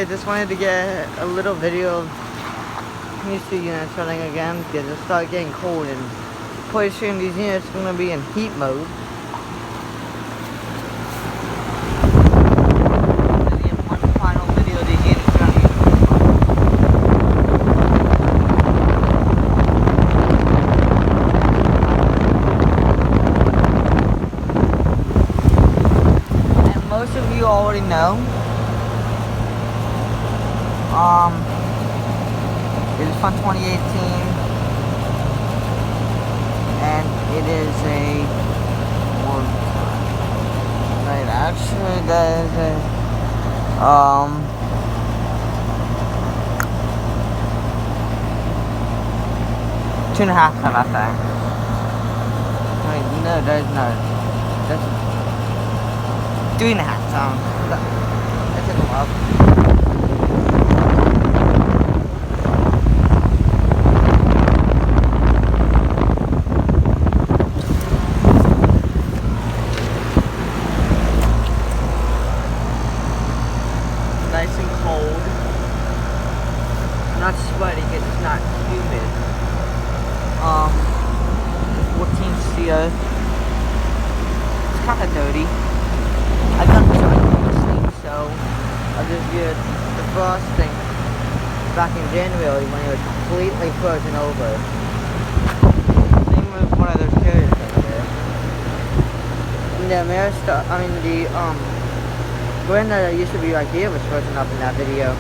I just wanted to get a little video of these two units running again because it started getting cold and pretty soon these units are going to be in heat mode. Most of you already know. It is from 2018, and it is a right. Actually, that is a 2.5 ton, I think. Wait, no, there's no. That's 3.5 ton. That took a while. Nice and cold. Not sweaty because it's not humid. 14 CO. It's kind of dirty. I got the sleep, so I just did the frosting back in January when it was completely frozen over. Same with one of those carriers over there. And the Amastar, the granddad that used to be right here was frozen up in that video.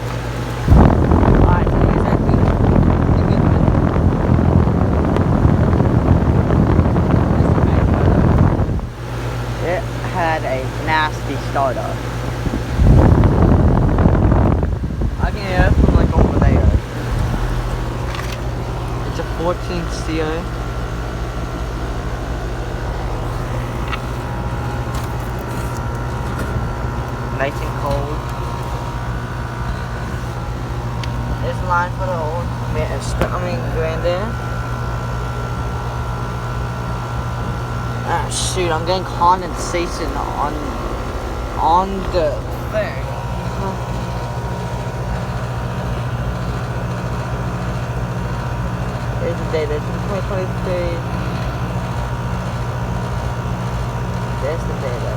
Alright, so here's that the Goodman. It had a nasty startup. I can hear it from like over there. It's a 14 CO. Nice and cold. There's a line for the old granddad. Ah shoot, I'm getting condensation on the thing. There's the data, it's 2023. There's the data.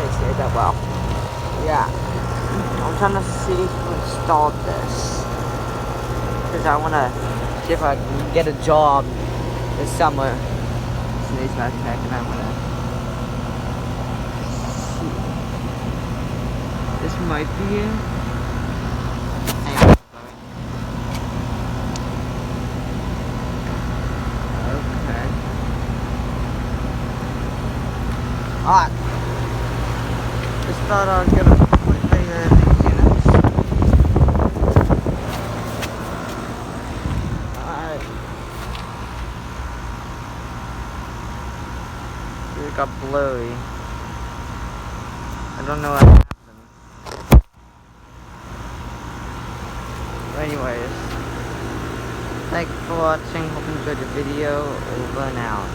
Say that well. Yeah. I'm trying to see who installed this. Because I want to see if I can get a job this summer. So these backpack and I want to see. This might be it. Hang on. Okay. Alright. Just thought I'd get a quick thing of these units. Alright. It got blurry. I don't know what happened. Anyways. Thanks for watching. Hope you enjoyed the video. Over and out.